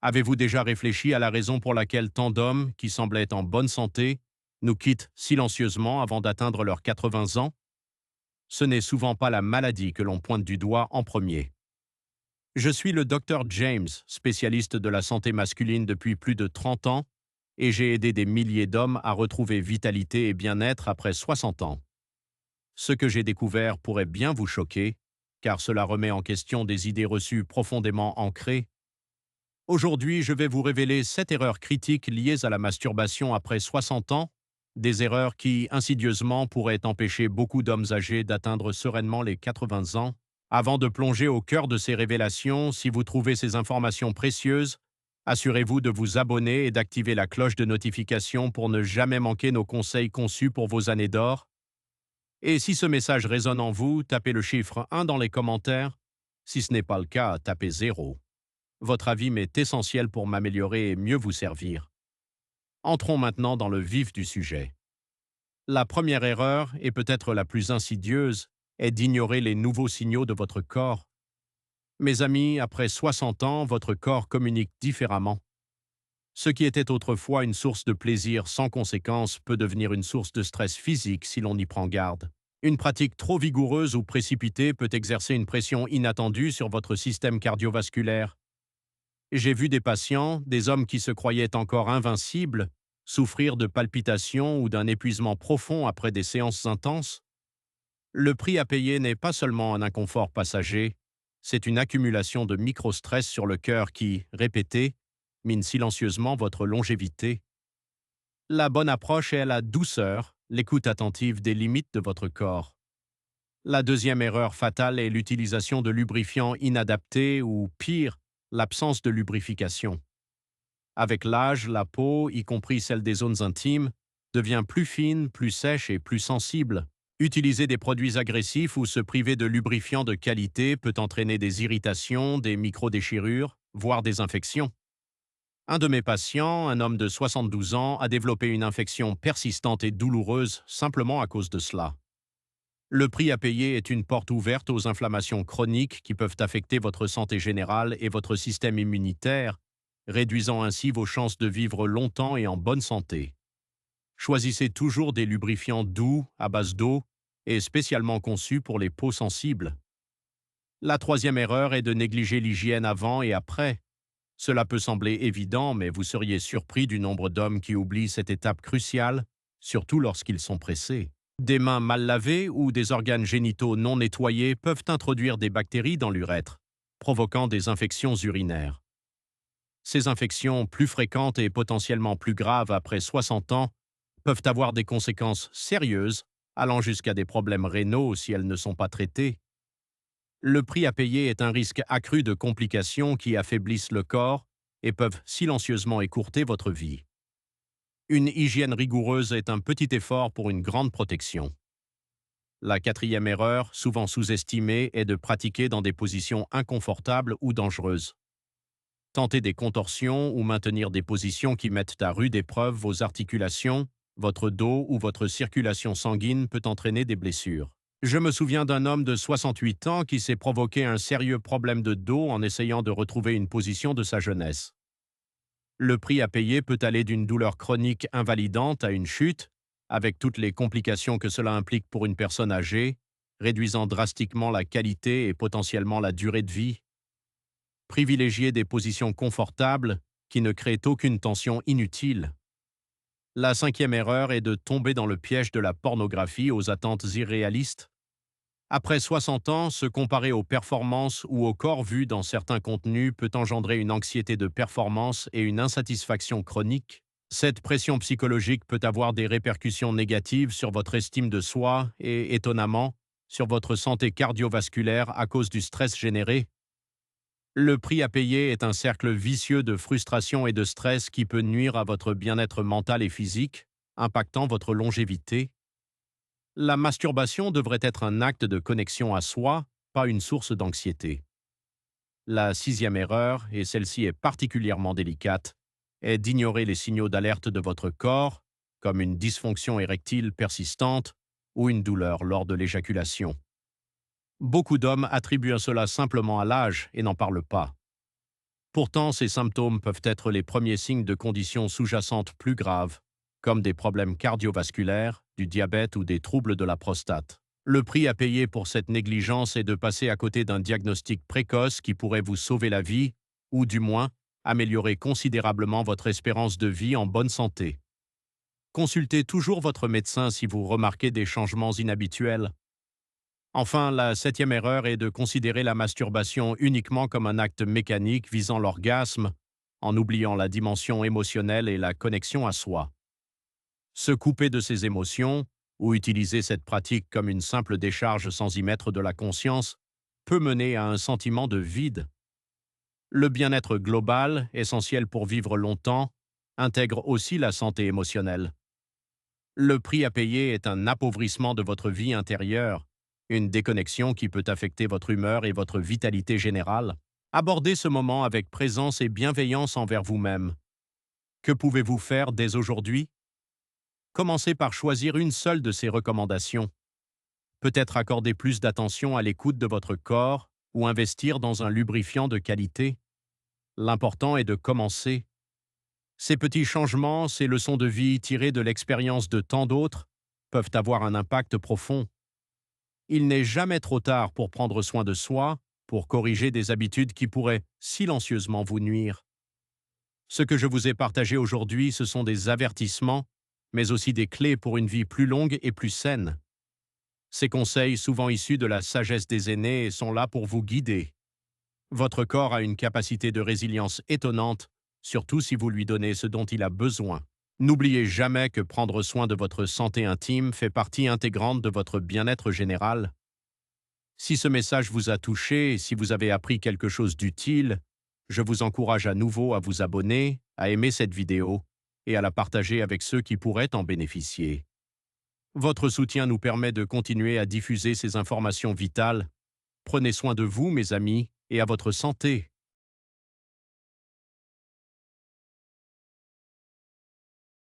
Avez-vous déjà réfléchi à la raison pour laquelle tant d'hommes, qui semblent être en bonne santé, nous quittent silencieusement avant d'atteindre leurs 80 ans? Ce n'est souvent pas la maladie que l'on pointe du doigt en premier. Je suis le docteur James, spécialiste de la santé masculine depuis plus de 30 ans, et j'ai aidé des milliers d'hommes à retrouver vitalité et bien-être après 60 ans. Ce que j'ai découvert pourrait bien vous choquer, car cela remet en question des idées reçues profondément ancrées. Aujourd'hui, je vais vous révéler 7 erreurs critiques liées à la masturbation après 60 ans, des erreurs qui, insidieusement, pourraient empêcher beaucoup d'hommes âgés d'atteindre sereinement les 80 ans. Avant de plonger au cœur de ces révélations, si vous trouvez ces informations précieuses, assurez-vous de vous abonner et d'activer la cloche de notification pour ne jamais manquer nos conseils conçus pour vos années d'or. Et si ce message résonne en vous, tapez le chiffre 1 dans les commentaires. Si ce n'est pas le cas, tapez 0. Votre avis m'est essentiel pour m'améliorer et mieux vous servir. Entrons maintenant dans le vif du sujet. La première erreur, et peut-être la plus insidieuse, est d'ignorer les nouveaux signaux de votre corps. Mes amis, après 60 ans, votre corps communique différemment. Ce qui était autrefois une source de plaisir sans conséquence peut devenir une source de stress physique si l'on y prend garde. Une pratique trop vigoureuse ou précipitée peut exercer une pression inattendue sur votre système cardiovasculaire. J'ai vu des patients, des hommes qui se croyaient encore invincibles, souffrir de palpitations ou d'un épuisement profond après des séances intenses. Le prix à payer n'est pas seulement un inconfort passager, c'est une accumulation de micro-stress sur le cœur qui, répété, mine silencieusement votre longévité. La bonne approche est la douceur, l'écoute attentive des limites de votre corps. La deuxième erreur fatale est l'utilisation de lubrifiants inadaptés ou, pire, l'absence de lubrification. Avec l'âge, la peau, y compris celle des zones intimes, devient plus fine, plus sèche et plus sensible. Utiliser des produits agressifs ou se priver de lubrifiants de qualité peut entraîner des irritations, des micro-déchirures, voire des infections. Un de mes patients, un homme de 72 ans, a développé une infection persistante et douloureuse simplement à cause de cela. Le prix à payer est une porte ouverte aux inflammations chroniques qui peuvent affecter votre santé générale et votre système immunitaire, réduisant ainsi vos chances de vivre longtemps et en bonne santé. Choisissez toujours des lubrifiants doux, à base d'eau, et spécialement conçus pour les peaux sensibles. La troisième erreur est de négliger l'hygiène avant et après. Cela peut sembler évident, mais vous seriez surpris du nombre d'hommes qui oublient cette étape cruciale, surtout lorsqu'ils sont pressés. Des mains mal lavées ou des organes génitaux non nettoyés peuvent introduire des bactéries dans l'urètre, provoquant des infections urinaires. Ces infections, plus fréquentes et potentiellement plus graves après 60 ans, peuvent avoir des conséquences sérieuses, allant jusqu'à des problèmes rénaux si elles ne sont pas traitées. Le prix à payer est un risque accru de complications qui affaiblissent le corps et peuvent silencieusement écourter votre vie. Une hygiène rigoureuse est un petit effort pour une grande protection. La quatrième erreur, souvent sous-estimée, est de pratiquer dans des positions inconfortables ou dangereuses. Tenter des contorsions ou maintenir des positions qui mettent à rude épreuve vos articulations, votre dos ou votre circulation sanguine peut entraîner des blessures. Je me souviens d'un homme de 68 ans qui s'est provoqué un sérieux problème de dos en essayant de retrouver une position de sa jeunesse. Le prix à payer peut aller d'une douleur chronique invalidante à une chute, avec toutes les complications que cela implique pour une personne âgée, réduisant drastiquement la qualité et potentiellement la durée de vie. Privilégiez des positions confortables qui ne créent aucune tension inutile. La cinquième erreur est de tomber dans le piège de la pornographie aux attentes irréalistes. Après 60 ans, se comparer aux performances ou au corps vu dans certains contenus peut engendrer une anxiété de performance et une insatisfaction chronique. Cette pression psychologique peut avoir des répercussions négatives sur votre estime de soi et, étonnamment, sur votre santé cardiovasculaire à cause du stress généré. Le prix à payer est un cercle vicieux de frustration et de stress qui peut nuire à votre bien-être mental et physique, impactant votre longévité. La masturbation devrait être un acte de connexion à soi, pas une source d'anxiété. La sixième erreur, et celle-ci est particulièrement délicate, est d'ignorer les signaux d'alerte de votre corps, comme une dysfonction érectile persistante ou une douleur lors de l'éjaculation. Beaucoup d'hommes attribuent cela simplement à l'âge et n'en parlent pas. Pourtant, ces symptômes peuvent être les premiers signes de conditions sous-jacentes plus graves, comme des problèmes cardiovasculaires, du diabète ou des troubles de la prostate. Le prix à payer pour cette négligence est de passer à côté d'un diagnostic précoce qui pourrait vous sauver la vie, ou du moins améliorer considérablement votre espérance de vie en bonne santé. Consultez toujours votre médecin si vous remarquez des changements inhabituels. Enfin, la septième erreur est de considérer la masturbation uniquement comme un acte mécanique visant l'orgasme, en oubliant la dimension émotionnelle et la connexion à soi. Se couper de ses émotions, ou utiliser cette pratique comme une simple décharge sans y mettre de la conscience, peut mener à un sentiment de vide. Le bien-être global, essentiel pour vivre longtemps, intègre aussi la santé émotionnelle. Le prix à payer est un appauvrissement de votre vie intérieure, une déconnexion qui peut affecter votre humeur et votre vitalité générale. Abordez ce moment avec présence et bienveillance envers vous-même. Que pouvez-vous faire dès aujourd'hui? Commencez par choisir une seule de ces recommandations. Peut-être accorder plus d'attention à l'écoute de votre corps ou investir dans un lubrifiant de qualité. L'important est de commencer. Ces petits changements, ces leçons de vie tirées de l'expérience de tant d'autres, peuvent avoir un impact profond. Il n'est jamais trop tard pour prendre soin de soi, pour corriger des habitudes qui pourraient silencieusement vous nuire. Ce que je vous ai partagé aujourd'hui, ce sont des avertissements, mais aussi des clés pour une vie plus longue et plus saine. Ces conseils, souvent issus de la sagesse des aînés, sont là pour vous guider. Votre corps a une capacité de résilience étonnante, surtout si vous lui donnez ce dont il a besoin. N'oubliez jamais que prendre soin de votre santé intime fait partie intégrante de votre bien-être général. Si ce message vous a touché et si vous avez appris quelque chose d'utile, je vous encourage à nouveau à vous abonner, à aimer cette vidéo et à la partager avec ceux qui pourraient en bénéficier. Votre soutien nous permet de continuer à diffuser ces informations vitales. Prenez soin de vous, mes amis, et à votre santé.